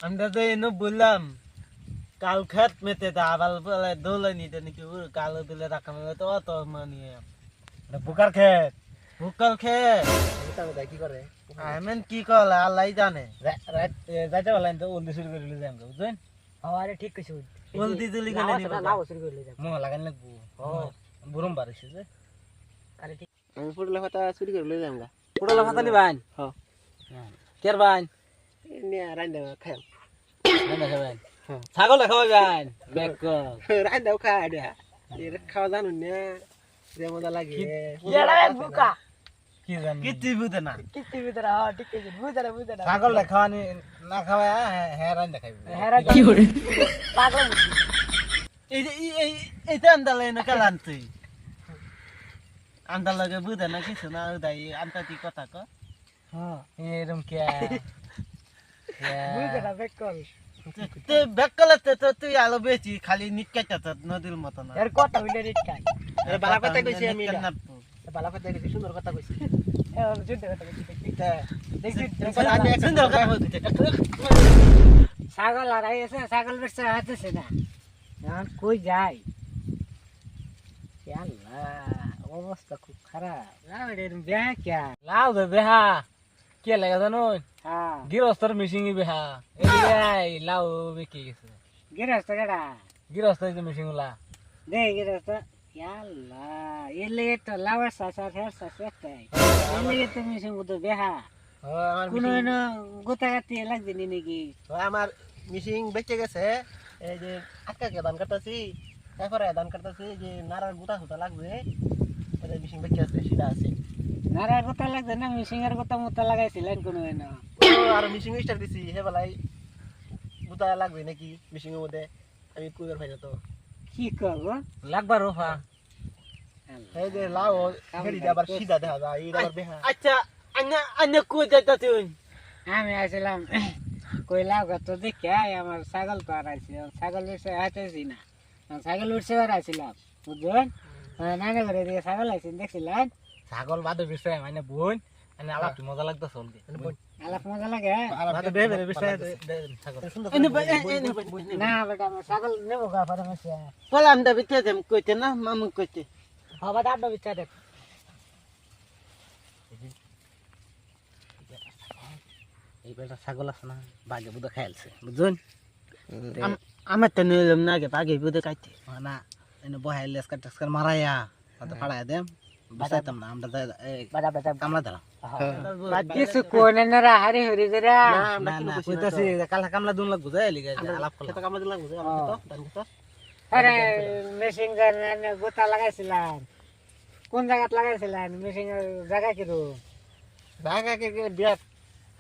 আমরা তো এনে বললাম কাল খেত মেতে তা আবার বলে দোলে নিতে নাকি কালো দিলে রাখা মেলে তো অত মানিয়ে বুকার খেত ভুকাল খেত কি করে আমেন কি কলে আল্লাহ জানে যাইতে পারলেন তো উল্দি শুরু করে যাই আমরা বুঝলেন আরে ঠিক কইছো উল্দি তুলি গেলে নিব না শুরু করে লই যাব মোহ লাগান লাগবো বুরম বাড়িছে যে আরে ঠিক আমি পুরলা কথা চুরি করে লই যামগা পুরোলা ফাতা নিবান হ্যাঁ কের বান নিয়া রান্দা খাই না খাবেন ছাগল খাওয়াবেন ব্যাক রান্দা খা দিয়া এর খাওয়া জানো না যে মজা লাগে এড়া বুকা কি জানি কিচ্ছু বুঝে না কিতি ভিতরে ঠিক কইছো বুঝারা ছাগল খাওয়ানি না খাওয়া হ্যাঁ রান দেখাইবে হেরা কি করে পাগল এইটা আন্দালে না কালান তুই আন্দালগে বুঝে না কিছু না উদাই আন্তাতি কথা ক হ্যাঁ এরম কে বুঝারা বেকল তুই বেকলাতে তো তুই আলো বেশি খালি নিটকাইতা নদীর মত না এর কথা হইলে রিট খাই এ বালা কথা কইছি আমি বালা কথা কইছি সুন্দর কথা কইছি এ যুদ্ধ কথা কইছি দেখি আমি সুন্দর কথা বলতে ছাগল আর আইছে ছাগল বেচা হাতেছে না এখন কই যাই আল্লাহ অবস্থা খুব খারাপ এর বিয়া কে লাউ দে বেহা কে লাগা জানো হ্যাঁ গিরস্তর মিশিং বেহা এই লাউ বিকি গেছে গিরস্ত গড়া গিরস্ত যে মিশিং লা দে গিরস্ত আল্লাহ এলে তো লাওয়ার সাসা হের সাসা তাই এলে তো মিশে তো বেহা আমার কোন না গোতাগাতি লাগছে নি নাকি আমার মিশিং বেঁচে গেছে এই যে আটকাকে দান করতেছি তারপরে দান করতেছি যে নারার গুতা হুতা লাগবে ওই মিশিং বেঁচে আছে সেটা আছে নারার গোতা লাগছে না মিশিংয়ের গোতা মোতা লাগাইছিলেন কোন না আর মিশিং স্টার দিছি হে বেলাই গুতা লাগবে নাকি মিশিং এর মধ্যে আমি কুইবার ভাই তো কি করব লাগবা রোফা এই যে লাও হেডি আবার সিধা দেখা যায় এই আবার বেহা আচ্ছা আন্না কই যাইতা তুই আমি আসলাম কইলাও কত দেখে আমার ছাগল তো আর আছে ছাগল উঠছে হাতেছি না ছাগল উঠছে আর আসলাম বুঝলেন নানা ঘরে দিয়ে ছাগল আছে দেখছিলেন ছাগল বাদে বিষয় মানে বোন মানে আলাপ মজা লাগতো চলবে আলাপ মজা লাগে বাদে বেবে বিষয় ছাগল না বেটা আমার ছাগল নেবো গা পরে মাসে বললাম দা বিতে দেম কইতে না মামু কইতে বাবা ডাবটা বিচ্ছা দেখ এই বেটা ছাগল আছে না বাগে বুদা খাইলছে বুঝুন আমার তো নিলাম না আগে আগে বুঝে কাইতে না এনে বহাই লেসকার টেসকার মারাইয়া তো ফাড়াই দেম বাসাইতাম না আমরা বাবা বাবা কামলা দিলাম কিছু কোনে না রা হারি হরি জরা না না কইতাছি কালা কামলা দুন লাগবো যাই লিগা আলাপ করলাম খেতে কামলা দিলাম বুঝে আমার তো দান তো আরে মেশিন গান গোতা লাগাইছিলাম কোন জায়গাত লাগাইছিলেন মেশিন জায়গা কি রো জায়গা কে বিরাট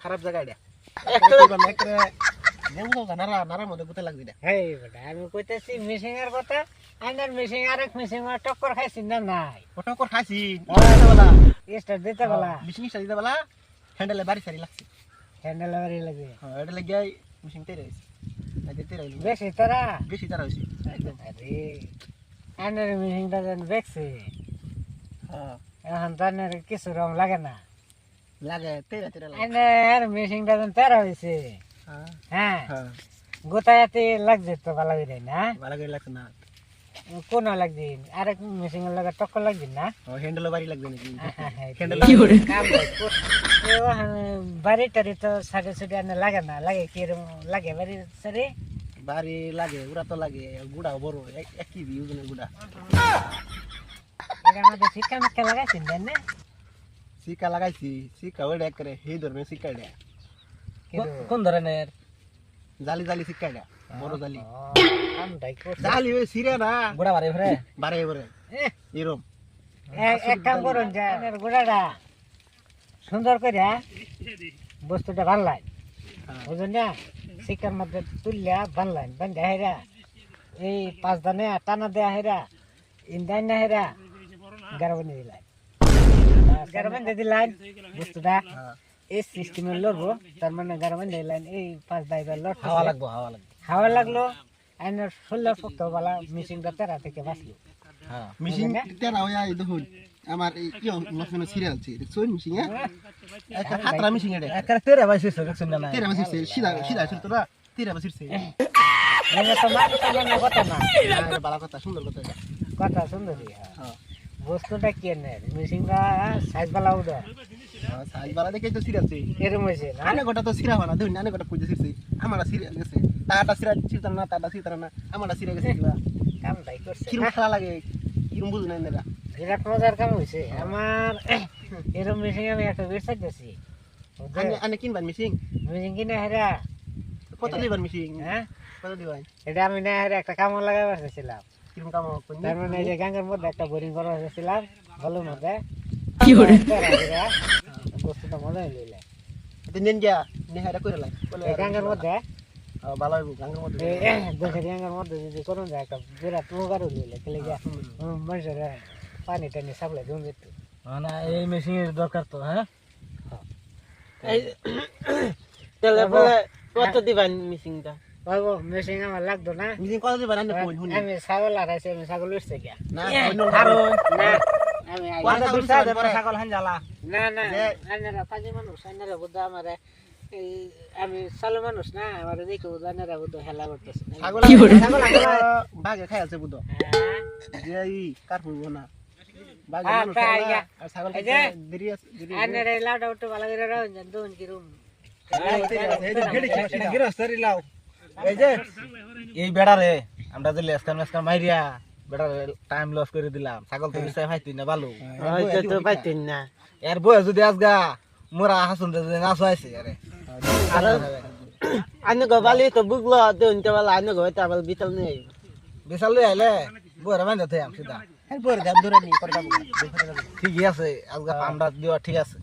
খারাপ জায়গা এটা একটা নেবো না নারা মধ্যে গুতে লাগবে না হেই বেটা আমি কইতেছি মেশিন এর কথা আইনার মেশিন আরেক মেশিন টক্কর খাইছি না নাই ওটা কর খাইছি দিতে বলা স্টার্ট দিতে বলা মিশিং স্টার দিতে বলা হ্যান্ডেলে বাড়ি সারি লাগছে হ্যান্ডেল বাড়ি লাগে হ্যাঁ এটা লাগিয়ে মিশিং তেরে হইছে আগে তেরে হইলো বেশি তোরা বেশি তারা হইছে আরে আইনার মেশিনটা যেন বেশি হ্যাঁ এখন তো আইনার কিছু রং লাগে না লাগে তেরে তেরে লাগে আইনার মেশিনটা যেন তেরা হয়েছে হ্যাঁ হ্যাঁ হ্যাঁ গোতায়াতে লাগছে তো ভালো করে না ভালো করে লাগছে না কোন লাগছে আরেক মেশিন এর লাগে টক্কর লাগছে না হ্যান্ডেলে বাড়ি লাগবে নাকি বাড়ি টাড়ি তো সাড়ে ছুটি আনে লাগে না লাগে কিরম লাগে বাড়ি সারি বাড়ি লাগে উড়া তো লাগে গুড়া বড় একই ইউজনের গুড়া আমাদের শিক্ষা মিক্ষা লাগাইছেন দেন না সিকা লাগাইছি সিকা ওইটা করে সেই ধরনের সিকা এটা কোন ধরনের জালি জালি সিকা এটা বড় জালি আমটাই করছে জালি ওই সিরে না বুড়া বাড়ি ফিরে বারে বারে এরম এক কাম করুন যে গোড়াটা সুন্দর করে বস্তুটা বানলাই বুঝলেন না শিক্ষার মধ্যে তুললা বানলাই বান্ধা হেরা এই 5 দানে টানা দেয়া হেরা ইন্দাই না হেরা গারো বানিয়ে দিলাই গারো বানিয়ে দিলাই বস্তুটা এই সিস্টেমে লড়বো তার মানে গারো বানিয়ে দিলেন এই 5 দাইবার লড় হাওয়া লাগবো হাওয়া লাগলো আইনের 16 ফুট वाला মেশিনটা তেরা থেকে বাঁচলো হ্যাঁ মিশিং তেরা হইয়া দেখুন আমার এই কি লক্ষণ সিরিয়াল আছে দেখছুন মিশিং একটা হাতরা মিশিং এটা একারে তেরে বাইছে শুননা না তেরা মিশিং সিধা সিধা ছিল তোরা তীরে বসিরছে মানে তো মানুষ মানে কথা না ভালো কথা সুন্দর কথা এটা। কথা সুন্দরী হ্যাঁ বস্তুটা কেনে মেশিনটা সাইজ বালা উদা সাইজ বালা দেখে তো সিরাছে এরম হয়েছে না আনে গোটা তো সিরা বানা দুই আনে গোটা পুজো সিরছে আমারা সিরা গেছে তাটা সিরা সিরতাম না তাটা সিরতাম না আমারা সিরা গেছে এগুলা কামটাই করছে কিরম খেলা লাগে কিরম বুঝ না এরা বিরাট মজার কাম হয়েছে আমার এরম মেশিন আমি একটা ওয়েবসাইট দিয়েছি আনে আনে কিনবার মিশিং মেশিন কিনে হেরা কত দিবার মিশিং হ্যাঁ কত দিবাই এটা আমি না হেরা একটা কামড় লাগাবার চাইছিলাম কিরম কাম কোন তার মানে এই যে গাঙ্গের মধ্যে একটা বোরিং করা হয়েছিলাম ভালোর মধ্যে কি করে বস্তুটা মজা হইলে তো নেন গিয়া নেহারা কইরা লাই এই গাঙ্গের মধ্যে ভালো হইব গাঙ্গের মধ্যে দেশের গাঙ্গের মধ্যে যদি করুন যায় একটা বিরাট উপকার হইলে খেলে গিয়া মানুষের পানি টানি সাপ্লাই দিন যেত মানে এই মেশিনের দরকার তো হ্যাঁ তাহলে বলে কত দিবেন মিশিংটা বাবু মেশিন আমার লাগতো না মিশিং কত দিবেন আনে কোন হুনি আমি ছাগল হারাইছি আমি ছাগল উঠছে গিয়া না না আমি ওয়াটা দুসা দে ছাগল হান জ্বালা না না আনারা পাঁচ মানুষ আনারা বুদ্ধ আমার আমি সালো মানুষ না আমার দেখে বুদ্ধ আনারা বুদ্ধ হেলা করতেছে ছাগল বাগে খাই আছে বুদ্ধ যে ই কার হইব না বাগে মানুষ আর ছাগল খাইতে দেরি আছে দেরি আনারা লাউটা উঠে ভালো করে রাখুন জান দুন কিরম গিরস্তরি লাও এই যে এই বেড়ারে আমরা যে লেসকান মেসকান মাইরিয়া বেড়ারে টাইম লস করে দিলাম ছাগল তো বিষয় পাইতি না ভালো হয়তো তো পাইতেন না এর বয় যদি আজগা মোরা হাসুন যদি নাচ হয়েছে আরে আর আনে গবালি তো বুগলো দেন তে বলা আনে গো তা বল বিতল নেই বিশাল লই আইলে বয়রা বান্ধা থাম সিধা এরপর দাম ধরে নি করে যাবো ঠিকই আছে আজগা আমরা দিও ঠিক আছে